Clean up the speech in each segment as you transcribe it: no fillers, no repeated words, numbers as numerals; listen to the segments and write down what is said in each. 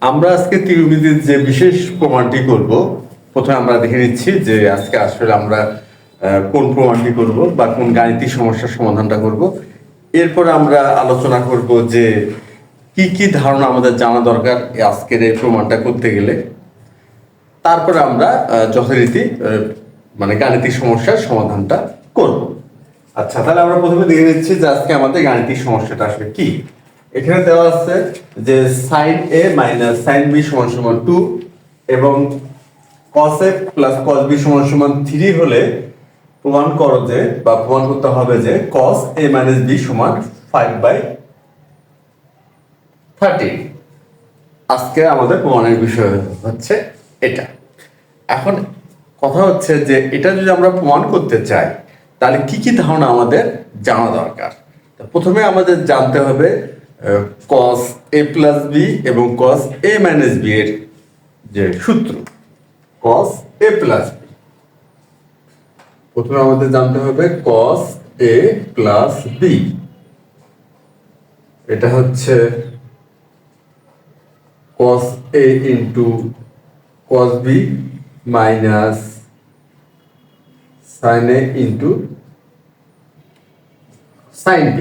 আমরা আজকে ত্রিভুজের যে বিশেষ প্রমাণটি করব, প্রথমে আমরা দেখে নিচ্ছি যে আজকে আসলে আমরা কোন প্রমাণটি করব বা কোন গাণিতিক সমস্যার সমাধানটা করব। এরপরে আমরা আলোচনা করব যে কি কি ধারণা আমাদের জানা দরকার আজকের এই প্রমাণটা করতে গেলে। তারপরে আমরা যথারীতি মানে গাণিতিক সমস্যার সমাধানটা করব। আচ্ছা, তাহলে আমরা প্রথমে দেখে নিচ্ছি যে আজকে আমাদের গাণিতিক সমস্যাটা আসলে কি। এখানে দেওয়া আছে যে sin a minus sin b সমান সমান 2 এবং cos a plus cos b সমান সমান 3 হলে প্রমাণ করো যে বা প্রমাণ করতে হবে যে cos a মাইনাস b সমান 5/30। আজকে আমাদের প্রমাণের বিষয় হচ্ছে এটা। এখন কথা হচ্ছে যে এটা যদি আমরা প্রমাণ করতে চাই তাহলে কি কি ধারণা আমাদের জানা দরকার। প্রথমে আমাদের জানতে হবে cos a প্লাস b এবং cos a মাইনাস b এর যে সূত্র cos a প্লাস b। প্রথমে আমাদের জানতে হবে cos a প্লাস b, এটা হচ্ছে cos a into cos b minus sin a into sin b।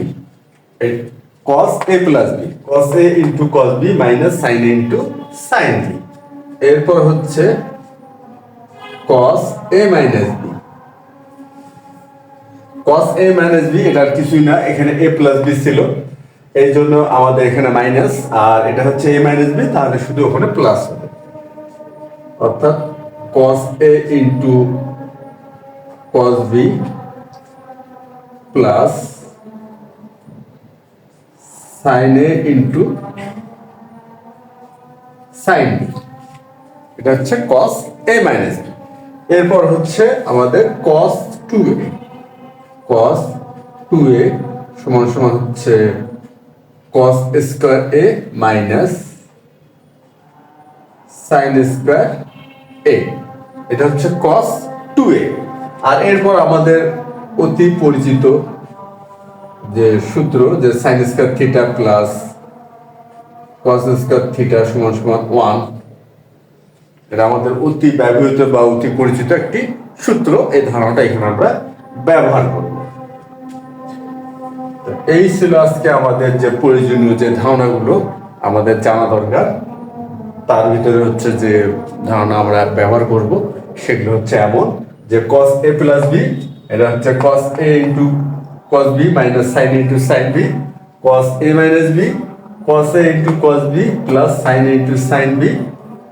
cos a প্লাস b, cos a into cos b minus sin a into sin b। এরপর হচ্ছে cos a minus b, cos a minus b এটা আর কিছুই না, এখানে a প্লাস b ছিল এই জন্য আমাদের এখানে মাইনাস, আর এটা হচ্ছে a মাইনাস b, তাহলে শুধু ওখানে প্লাস হবে, অর্থাৎ cos a into cos b plus sin a into sin b, এটা হচ্ছে cos a মাইনাস b। এরপর হচ্ছে আমাদের cos 2a, cos 2a সমান সমান হচ্ছে cos square a minus sin square a, এটা হচ্ছে cos 2a। আর এরপর আমাদের অতি পরিচিত যে সূত্র যে sin square theta plus cos square theta সমান সমান 1, এটা আমাদের অতি ব্যবহৃত বা অতি পরিচিত একটি সূত্র। এই ধারণাটা এখানে আমরা ব্যবহার করব। এই ছিল আজকে আমাদের যে প্রয়োজনীয় যে ধারণাগুলো আমাদের জানা দরকার। তার ভিতরে হচ্ছে যে ধারণা আমরা ব্যবহার করব সেগুলো হচ্ছে এমন যে cos a প্লাস b, এটা হচ্ছে cos a into cos b minus sin a into sin b, cos a minus b, cos a into cos b plus sin a into sin b,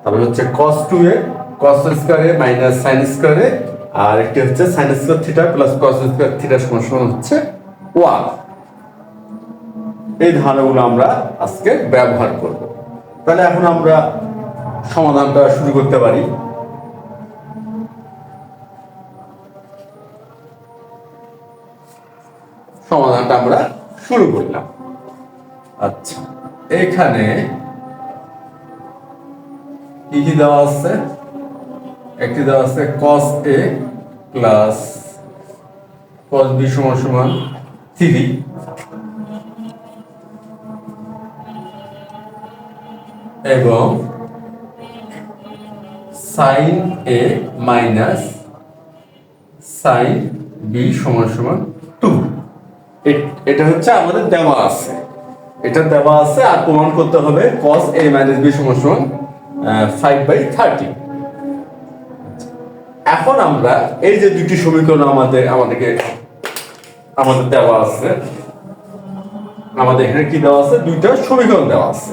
তারপর হচ্ছে cos 2a, cos square a minus sin square a, আর একটি হচ্ছে sin square theta plus cos square theta সমান সমান হচ্ছে 1। এই ধারণাগুলো আমরা আজকে ব্যবহার করব। তাহলে এখন আমরা সমাধানটা শুরু করতে পারি। সমাধানটা আমরা শুরু করলাম। আচ্ছা, এখানে কি কি দেওয়া আছে? একটি দেওয়া আছে cos a plus cos b সমান সমান 3 এবং sin a minus sin b সমান সমান 2। এটা হচ্ছে আমাদের দেওয়া আছে, এটা দেওয়া আছে, আর প্রমাণ করতে হবে cos a মাইনাস b সমান সমান 5/30। এখন আমরা এই যে দুটি সমীকরণ আমাদেরকে দেওয়া আছে, আমাদের এখানে কি দেওয়া আছে? দুইটা সমীকরণ দেওয়া আছে।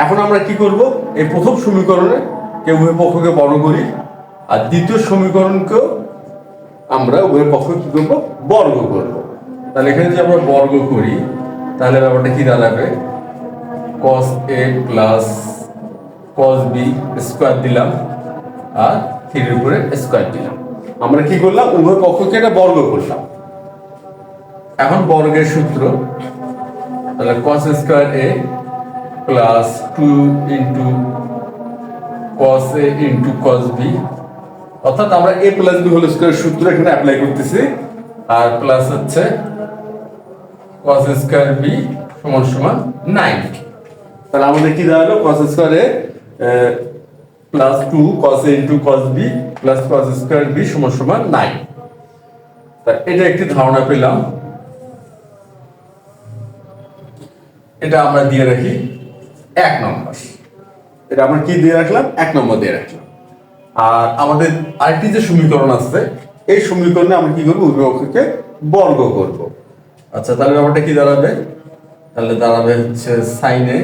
এখন আমরা কি করব? এই প্রথম সমীকরণে উভয় পক্ষকে বর্গ করি, আর দ্বিতীয় সমীকরণকেও আমরা উভয় পক্ষ কি করব? বর্গ করব। তাহলে এখানে যদি আমরা বর্গ করি তাহলে ব্যাপারটা কি দাঁড়াবে? cos a plus cos b square দিলাম আর 3 এর উপরে স্কয়ার দিলাম। আমরা কি করলাম? উভয় পক্ষকে এটা বর্গ করলাম। এখন বর্গের সূত্র, তাহলে cos square a plus 2 into cos a into cos b, অর্থাৎ আমরা a প্লাস b হোল স্কয়ার সূত্র এখানে অ্যাপ্লাই করতেছি, আর প্লাস হচ্ছে cos স্কয়ার b সমান সমান 9। তাহলে আমাদের কি দাঁড়ালো? cos square a plus 2 cos a into cos b plus cos square b সমান সমান 9। তা এটা একটি ধারণা পেলাম, এটা আমরা দিয়ে রাখি 1 নম্বর। এটা আমরা কি দিয়ে রাখলাম? 1 নম্বর দিয়ে রাখলাম। আর আমাদের আরেকটি যে সমীকরণ আছে, এই সমীকরণে আমরা কি করব? উভয় পক্ষকে বর্গ করব। আচ্ছা, তাহলে ব্যাপারটা কি দাঁড়াবে? তাহলে দাঁড়াবে হচ্ছে sin a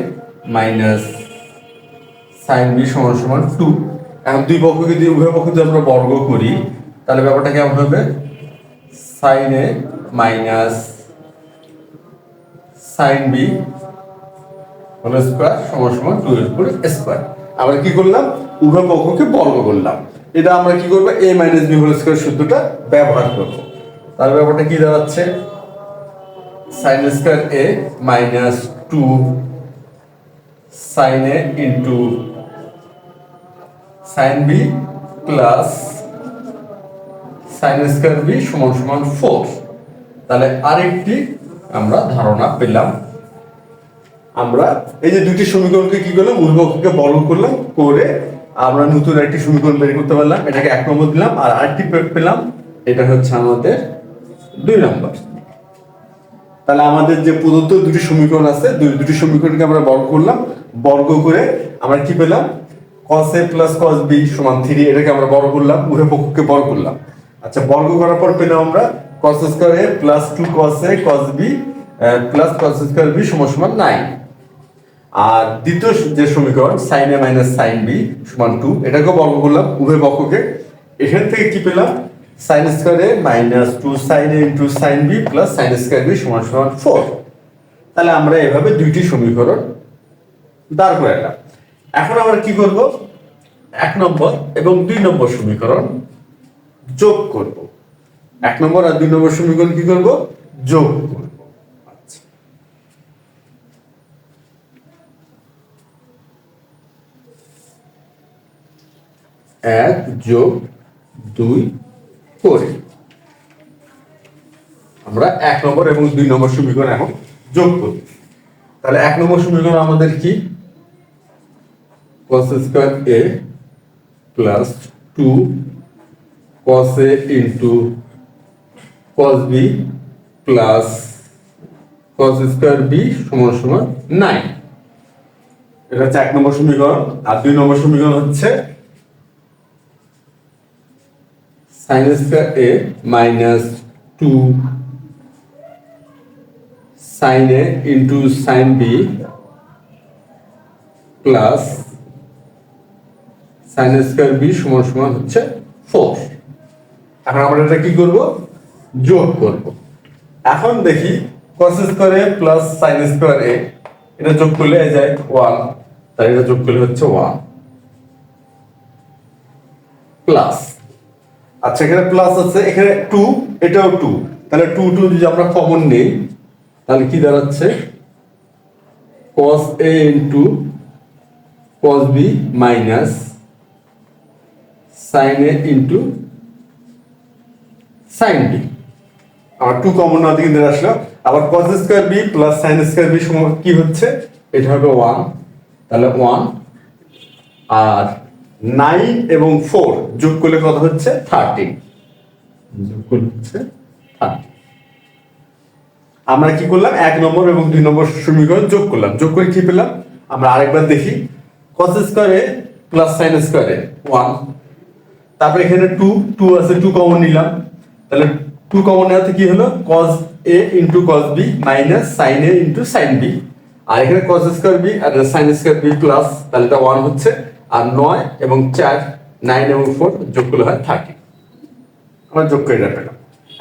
minus sin b সমান সমান 2। এখন দুই পক্ষকে যদি উভয় পক্ষকে যদি আমরা বর্গ করি তাহলে ব্যাপারটা কেমন হবে? sin a minus sin b whole square সমান সমান 2 এর উপর স্কয়ার। আমরা কি করলাম? উভয় পক্ষকে বর্গ করলাম। এটা আমরা কি করব? a minus b whole square সূত্রটা ব্যবহার করব। তাহলে ব্যাপারটা কি দাঁড়াচ্ছে? sin square a minus 2 sin a into sin b plus sin square b সমান সমান 4। তাহলে আরেকটি আমরা ধারণা পেলাম। আমরা এই যে দুটি সমীকরণকে কি করলাম? উভয় পক্ষকে বর্গ করলাম, করে আমরা নতুন একটি সমীকরণ বের করতে পারলাম। এটাকে 1 নম্বর দিলাম। আর আরেকটি পেলাম, এটা হচ্ছে আমাদের 2 নম্বর। তাহলে আমাদের যে প্রদত্ত দুটি সমীকরণ আছে, দুটি সমীকরণকে আমরা বর্গ করলাম, বর্গ করে আমরা কি পেলাম? cos a plus cos b সমান 3। এটাকে আমরা বর্গ করলাম, উভয় পক্ষকে বর্গ করলাম। আচ্ছা, বর্গ করার পর পেলাম আমরা cos square a plus 2 cos a cos b plus cos square b সমান সমান 9। আর দ্বিতীয় যে সমীকরণ sin a minus sin b সমান 2, এটাকে বর্গ করলাম উভয় পক্ষকে। এখান থেকে কি পেলাম? sin square a minus 2 sin a into sin b plus sin square b সমান সমান 4। তাহলে আমরা এভাবে দুইটি সমীকরণ দাঁড় করালাম। এখন আমরা কি করব? 1 নম্বর এবং 2 নম্বর সমীকরণ যোগ করব। 1 নম্বর আর 2 নম্বর সমীকরণ কি করব? যোগ করব। 1 যোগ 2 করে আমরা 1 নম্বর এবং 2 নম্বর সমীকরণ এখন যোগ করি। তাহলে 1 নম্বর সমীকরণ আমাদের কি? cos square a plus 2 cos a into cos b plus cos square b সমান সমান 9। এটা হচ্ছে 1 নম্বর সমীকরণ। আর 2 নম্বর সমীকরণ হচ্ছে sin square a minus 2 sin a into sin b plus sin square b সমান সমান হচ্ছে 4। এখন আমরা এটা কি করব? যোগ করব। এখন দেখি cos square a plus sin square a, এটা যোগ করলে এই যায় 1, তাই এটা যোগ করলে হচ্ছে 1 প্লাস, আচ্ছা এখানে প্লাস আছে, এখানে 2, এটাও 2, তাহলে 2 2 যদি আমরা কমন নেই তাহলে কি দাঁড়াচ্ছে? cos a into cos b minus sin a into sin b। আর 2 কমন না দিকে দিয়ে আসলো। আবার cos square b plus sin square b সমান কি হচ্ছে? এটা হবে 1, তাহলে 1 আর 9 এবং 4 যোগ করলে কত হচ্ছে? 13। যোগ করলে হচ্ছে 13। আমরা কি করলাম? 1 নম্বর এবং 2 নম্বর সমীকরণ যোগ করলাম। যোগ করে কি পেলাম? আমরা আরেকবার দেখি। cos square a plus sin square a 1, তারপর এখানে 2 আছে, 2 কমন নিলাম, তাহলে 2 কমন নেওয়াতে কি হলো? cos a into cos b minus sin a into sin b। আর এখানে cos স্কয়ার b আর sin স্কয়ার b প্লাস, তাহলে এটা 1 হচ্ছে। আর 9 এবং 4, 9 এবং 4 যোগ করলে হয় 30। আমরা যোগ করে এটা পেলাম।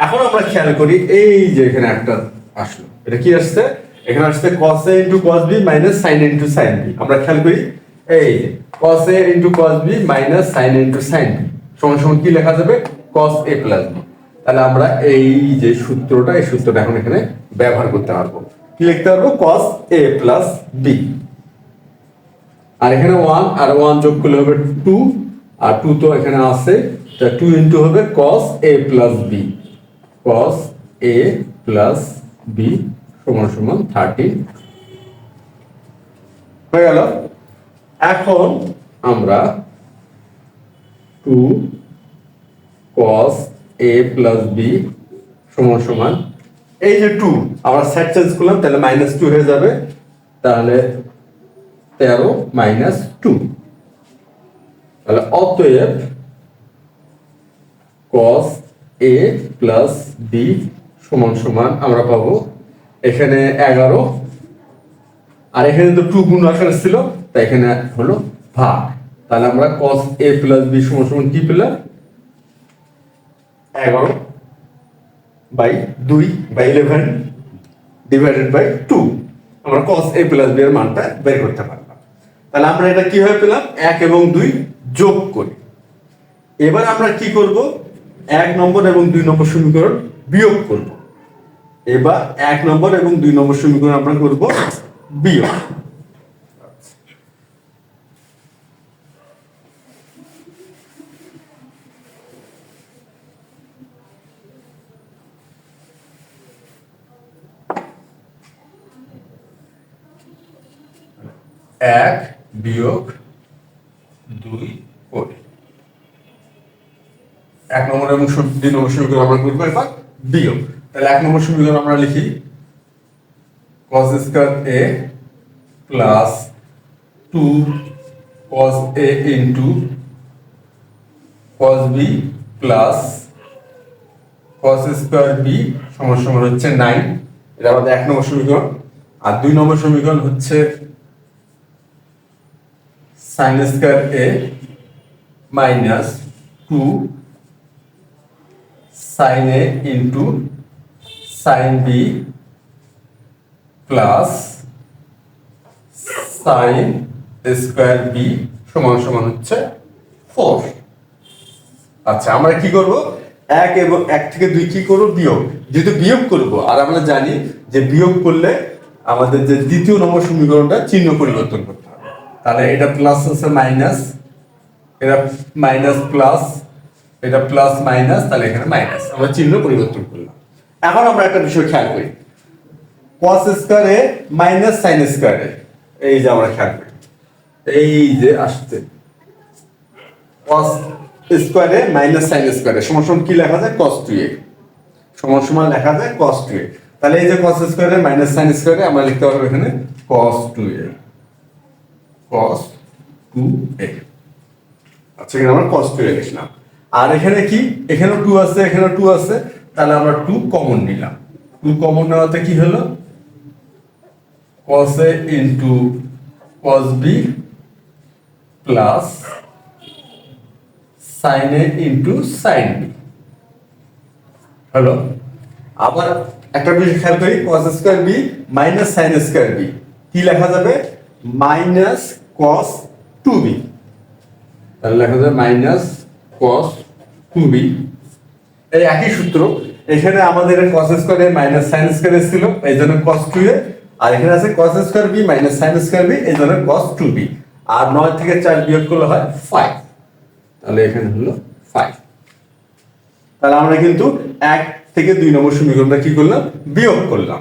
এখন আমরা খেয়াল করি, এই যে এখানে একটা আসলো, এটা কি আসছে? এখানে আসছে cos a into cos b minus sin a into sin b। আমরা খেয়াল করি, এই যে cos a into cos b minus sin a into sin b সমান সমান কি লেখা যাবে? cos a প্লাস b। তাহলে আমরা এই যে সূত্রটা, এই সূত্রটা এখন এখানে ব্যবহার করতে পারবো। কি লিখতে পারবো? cos a প্লাস b। আর এখানে 1 আর 1 যোগ করলে হবে 2, আর 2 তো এখানে আছে, তা 2 ইনটু হবে cos a প্লাস b। cos a প্লাস b সমান সমান 13 হয়ে গেল। এখন আমরা 2 cos a plus b সমান সমান এই যে 2 আমরা সেট চেঞ্জ করলাম তাহলে -2 হয়ে যাবে, তাহলে 13 - 2, তাহলে অতএব cos a plus b সমান সমান আমরা পাবো এখানে 11, আর এখানে তো 2 গুণ আকারে ছিল তাই এখানে হলো ভাগ, তাহলে আমরা cos a plus b সমান সমান কি পেলাম 11/2/11 ডিভাইডেড বাই 2, আমরা cos a plus b এর মানটা বের করতে পারলাম। তাহলে আমরা এটা কিভাবে পেলাম 1 এবং 2 যোগ করি। এবার আমরা কি করব 1 নম্বর এবং 2 নম্বর সমীকরণ বিয়োগ করব। এবার 1 নম্বর এবং 2 নম্বর সমীকরণ আমরা করব বিয়োগ। এক বিয়োগ 2 করে 1 নম্বর এবং 2 নম্বর সমীকরণ আমরা করব এবার বিয়োগ। তাহলে 1 নম্বর সমীকরণ আমরা লিখি cos square a plus 2 cos a into cos b plus cos square b সমান সমান হচ্ছে 9, এটা আমাদের 1 নম্বর সমীকরণ। আর 2 নম্বর সমীকরণ হচ্ছে sin square a minus 2 sin a into sin b plus sin square b সমান সমান হচ্ছে 4। আচ্ছা আমরা কি করব 1 এবং 1 থেকে 2 কি করব বিয়োগ, যেহেতু বিয়োগ করব আর আমরা জানি যে বিয়োগ করলে আমাদের যে দ্বিতীয় নম্বর সমীকরণটা চিহ্ন পরিবর্তন করতে হবে, তাহলে এটা প্লাস হচ্ছে মাইনাস, এটা মাইনাস প্লাস, এটা প্লাস মাইনাস, তাহলে এখানে মাইনাস, আমরা চিহ্ন পরিবর্তন করলাম। এখন আমরা একটা বিষয় খেয়াল করি cos square a minus sin square a, এই যে আমরা খেয়াল করি এই যে আসছে cos square a minus sin square a সমান সমান কি লেখা যায় cos 2a সমান সমান লেখা যায় cos 2a, তাহলে এই যে cos square a minus sin square a আমরা লিখতে পারবো এখানে cos 2a cos 2a। আচ্ছা এখানে আমরা cos 2a লিখলাম, আর এখানে কি এখানেও 2 আছে এখানেও 2 আছে, তাহলে আমরা 2 কমন নিলাম। 2 কমন নেওয়াতে কি হলো cos a into cos b plus sin a into sin b হলো। আবার একটা বিষয় খেয়াল করি cos square b minus sin square b কি লেখা যাবে মাইনাস cos 2b, তাহলে লেখা যাবে মাইনাস cos 2b। এই একই সূত্র এখানে আমাদের cos square a minus sin square a ছিল এই জন্য cos 2a, আর এখানে আছে cos square b minus sin square b এই জন্য cos 2b, আর 9 থেকে 4 বিয়োগ করলে হয় 5, তাহলে এখানে হলো 5। তাহলে আমরা কিন্তু 1 থেকে 2 নম্বর সমীকরণটা কি করলাম বিয়োগ করলাম।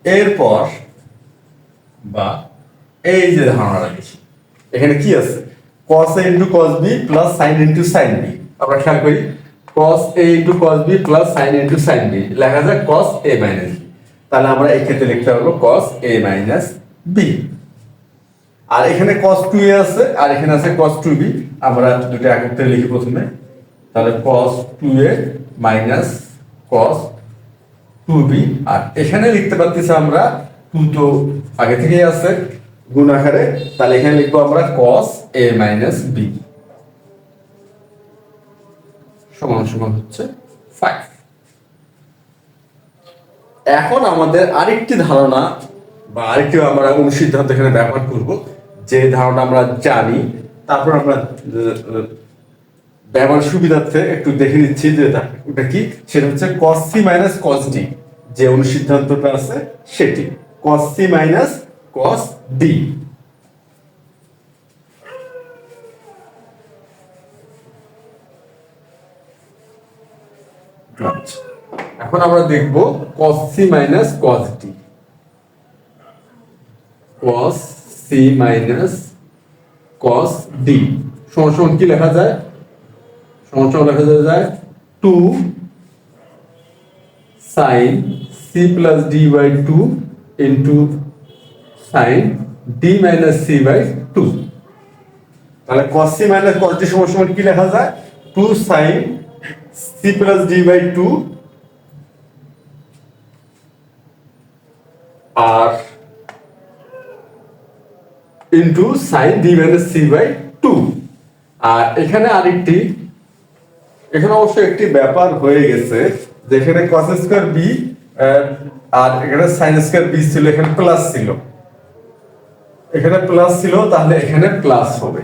এরপর বা এই যে ধারণাটা দেখি এখানে কি আছে cos a into cos b plus sin into sin b, আমরা খেয়াল করি cos a into cos b plus sin into sin b লেখা যায় cos a minus b, তাহলে আমরা এই ক্ষেত্রে লিখতে পারবো cos a minus b। আর এখানে cos 2a আছে আর এখানে আছে cos 2b, আমরা দুটো একত্রে লিখি প্রথমে, তাহলে cos 2a minus cos 2b, আর এখানে লিখতে পারতেছি আমরা 2 তো আগে থেকেই আছে গুণ আকারে, তাহলে এখানে লিখবো আমরা cos a minus b সমান সমান হচ্ছে 5। এখন আমাদের আরেকটি ধারণা বা আরেকটি আমরা অনুসিদ্ধান্ত এখানে ব্যবহার করব, যে ধারণা আমরা জানি তারপর আমরা ব্যবহার সুবিধার্থে একটু দেখে নিচ্ছি যে ওটা কি, সেটা হচ্ছে cos c minus cos d, যে অনুসিদ্ধান্তটা আছে সেটি cos c minus cos d। এখন আমরা দেখব cos c minus cos d, cos c minus cos d সমান সমান কি লেখা যায়? সমান সমান লেখা যায় 2 sin c plus d by 2 into sin d minus c by 2। তাহলে cos c minus cos d সমান সমান কি লেখা যায়? 2 sin c plus d by 2 আর into sin d minus c by 2। আর এখানে আরেকটি, এখানে অবশ্য একটি ব্যাপার হয়ে গেছে, যেখানে cos স্কয়ার b আর এখানে sin স্কয়ার b ছিল, এখানে প্লাস ছিল, এখানে প্লাস ছিল, তাহলে এখানে প্লাস হবে,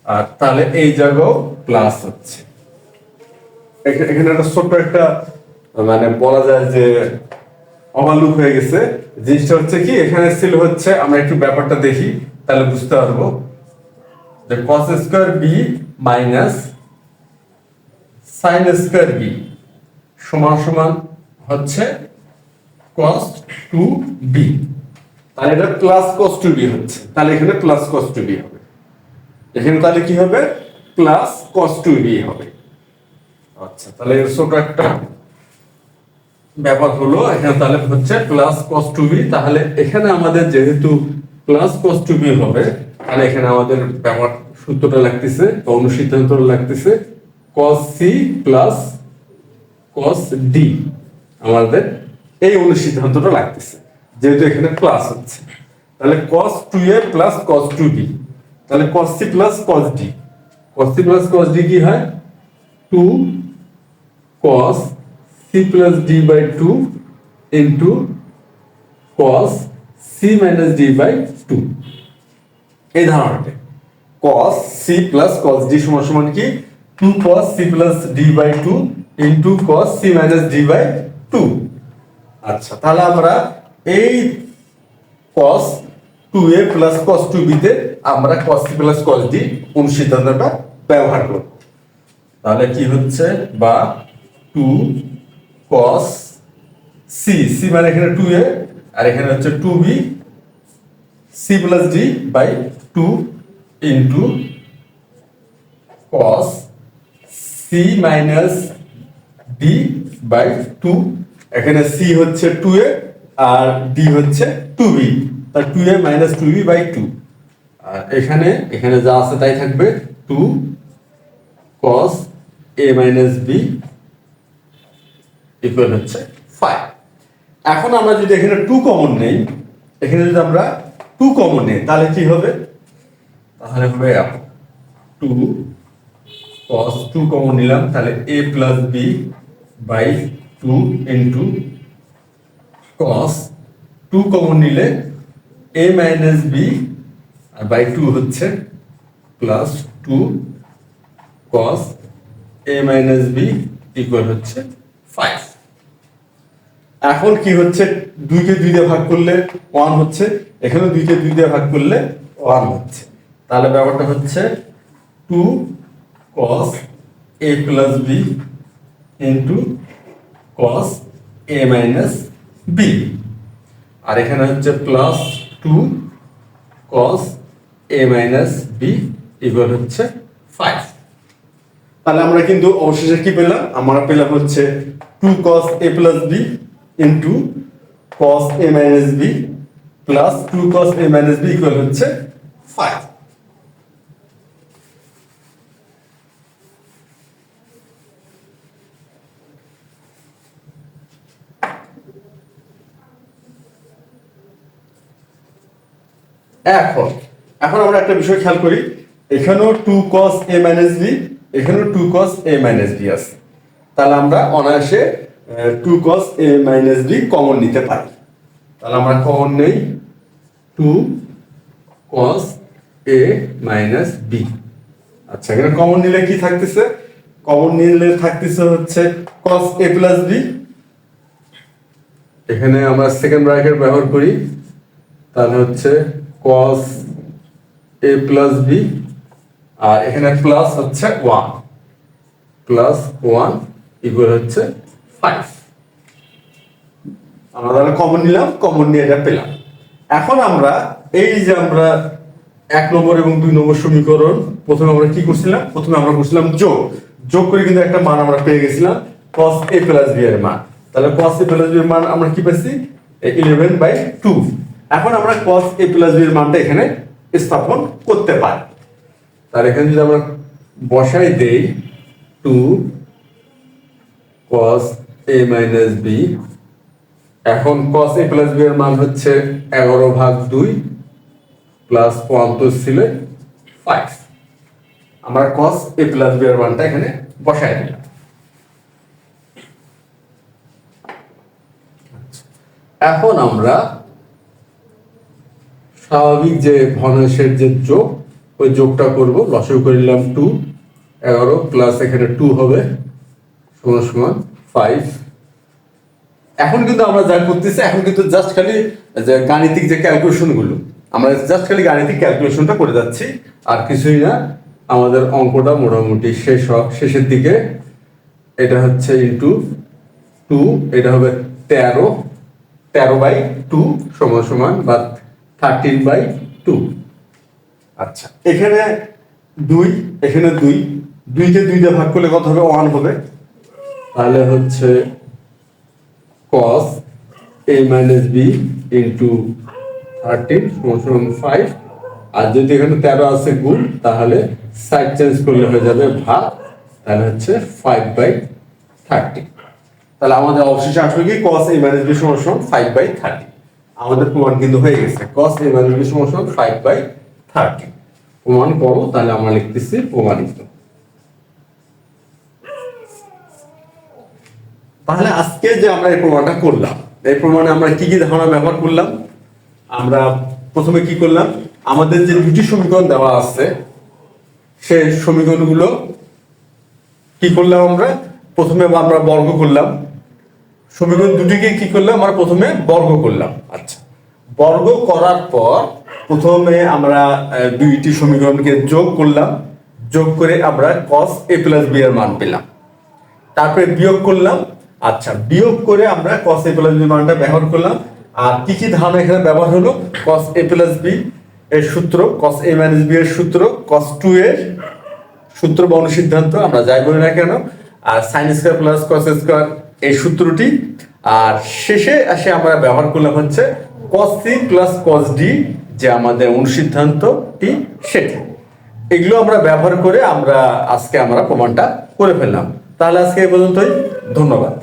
আর তাহলে এই জায়গাও প্লাস হচ্ছে। এখানে একটা ছোট্ট একটা মানে বলা যায় যে ওভারলুক হয়ে গেছে। জিনিসটা হচ্ছে কি, এখানে ছিল হচ্ছে, আমরা একটু ব্যাপারটা দেখি তাহলে বুঝতে পারবো যে cos square b minus sin square b সমান সমান হচ্ছে cos 2b। তাহলে এটা প্লাস cos 2b হচ্ছে, তাহলে এখানে প্লাস cos 2b হবে, এখানে তাহলে কি হবে? প্লাস cos 2b হবে। আচ্ছা, তাহলে এর ছোট একটা ব্যাপার হলো, এখানে তাহলে হচ্ছে প্লাস cos 2b। তাহলে এখানে আমাদের যেহেতু প্লাস cos 2b হবে, তাহলে এখানে আমাদের ব্যাপার সূত্রটা লাগতেছে বা অনুসিদ্ধান্তটা লাগতেছে cos c plus cos d। আমাদের এই অনুসিদ্ধান্তটা লাগতেছে যেহেতু এখানে প্লাস হচ্ছে, তাহলে cos 2a plus cos 2b, তাহলে cos c plus cos d, cos c plus cos d কি হয়? 2 cos c plus d by 2 into cos c minus d by 2। এই ধারণাটা cos c plus cos d সমান সমান কি? 2 cos c plus d by 2 into cos c minus d by 2। আচ্ছা, তাহলে আমরা এই cos 2a plus cos 2b তে আমরা cos c plus cos d অনুসিদ্ধান্তটা ব্যবহার করব। তাহলে কি হচ্ছে, বা 2 cos c, c মানে এখানে 2a আর এখানে হচ্ছে 2b, c plus d by 2 into cos c minus d by 2। এখানে c হচ্ছে 2a আর d হচ্ছে 2b, তাই 2a minus 2b by 2। আর এখানে যা আছে তাই থাকবে, 2 cos a minus b equal হচ্ছে 5। এখন আমরা যদি এখানে 2 কমন নেই, এখানে যদি আমরা 2 কমন নেই তাহলে কি হবে? তাহলে হবে 2 cos 2 কমন নিলাম, তাহলে a plus b by 2 into cos 2 common নিলে a minus b আর by 2 হচ্ছে plus 2 cos a minus b equal হচ্ছে 5। এখন কি হচ্ছে, 2 কে 2 দিয়ে ভাগ করলে 1 হচ্ছে, এখানে 2 কে 2 দিয়ে ভাগ করলে 1 হচ্ছে, তাহলে ব্যাপারটা হচ্ছে 2 cos a plus b into cos a minus b, আর এখানে হচ্ছে plus 2 cos a minus b equal হচ্ছে 5। তাহলে আমরা কিন্তু অবশেষে কি পেলাম? আমরা পেলাম হচ্ছে 2 cos a plus b into cos a minus b plus 2 cos a minus b equal হচ্ছে 5। এখন আমরা একটা বিষয় খেয়াল করি, এখানেও 2 cos a minus b, এখানেও 2 cos a minus b আছে, তাহলে আমরা অনায়াসে 2 cos a minus b common নিতে পারি। তাহলে আমরা কমন নেই 2 cos a minus b। আচ্ছা, এখানে কমন নিলে কি থাকতেছে? কমন নিলে থাকতেছে হচ্ছে cos a plus b, এখানে আমরা সেকেন্ড ব্র্যাকেট ব্যবহার করি, তাহলে হচ্ছে cos a plus b, আর এখানে প্লাস হচ্ছে 1 প্লাস 1 ইকুয়াল হচ্ছে 5। আমরা তাহলে কমন নিলাম, কমন নিয়ে এটা পেলাম। এখন আমরা এই যে আমরা 1 নম্বর এবং 2 নম্বর সমীকরণ প্রথমে আমরা কি করছিলাম, প্রথমে আমরা করছিলাম যোগ করে কিন্তু একটা মান আমরা পেয়ে গেছিলাম cos a প্লাস b এর মান। তাহলে cos a প্লাস b এর মান আমরা কি পাইছি 11/2। এখন আমরা cos a প্লাস b এর মানটা এখানে স্থাপন করতে পারি। তাহলে এখানে যদি আমরা বসাই দেই 2 cos a minus b, এখন cos a প্লাস b এর মান হচ্ছে 11/2 প্লাস 1 তো ছিল 5। আমরা cos a প্লাস b এর মানটা এখানে বসাই দিলাম। এখন আমরা স্বাভাবিক যে ভগ্নাংশের যে যোগ, ওই যোগটা করব। লসাগু করে নিলাম 2, 11 প্লাস এখানে 2 হবে সমান সমান 5। এখন কিন্তু আমরা যা করতেছি, এখন কিন্তু জাস্ট খালি যে গাণিতিক যে ক্যালকুলেশন গুলো, আমরা জাস্ট খালি গাণিতিক ক্যালকুলেশনটা করে যাচ্ছি, আর কিছুই না। আমাদের অঙ্কটা মোটামুটি শেষের দিকে। এটা হচ্ছে ইন্টু 2, এটা হবে 13/2 সমান সমান বা 13/2। আচ্ছা, এখানে 2, এখানে 2, 2কে 2 দিয়ে ভাগ করলে কত হবে? 1 হবে। তাহলে হচ্ছে cos a minus b into 13 সমান সমান 5। আর যদি এখানে 13 আছে গুণ, তাহলে সাইড চেঞ্জ করলে হয়ে যাবে ভাগ, তাহলে হচ্ছে 5/30। তাহলে আমাদের অবশেষে আসলে কি cos a minus b সমান সমান 5/30। আমাদের প্রমাণ কিন্তু হয়ে গেছে, cos a minus b সমান সমান 5/30। প্রমাণ করো, তাহলে আমরা লিখতেছি প্রমাণিত। তাহলে আজকে যে আমরা এই প্রমাণটা করলাম, এই প্রমাণে আমরা কি কি ধারণা ব্যবহার করলাম? আমরা প্রথমে কি করলাম, আমাদের যে দুটি সমীকরণ দেওয়া আছে সেই সমীকরণগুলো কি করলাম, আমরা প্রথমে আমরা বর্গ করলাম। সমীকরণ দুটিকে কি করলাম, আমরা প্রথমে বর্গ করলাম। আচ্ছা, বর্গ করার পর প্রথমে আমরা দুইটি সমীকরণকে যোগ করলাম। যোগ করে আমরা cos a প্লাস b এর মান পেলাম। তারপরে বিয়োগ করলাম। আচ্ছা, বিয়োগ করে আমরা cos a প্লাস b মানটা ব্যবহার করলাম। আর কি কি ধারণা এখানে ব্যবহার হলো? cos a প্লাস b এর সূত্র, cos a মাইনাস b এর সূত্র, cos 2 এর সূত্র বা অনুসিদ্ধান্ত, আমরা যাই বলি না কেন, আর sin square plus cos square এই সূত্রটি। আর শেষে এসে আমরা ব্যবহার করলাম হচ্ছে cos c plus cos d, যে আমাদের অনুসিদ্ধান্তটি সেটি। এগুলো আমরা ব্যবহার করে আজকে আমরা প্রমাণটা করে ফেললাম। তাহলে আজকে এই পর্যন্তই, ধন্যবাদ।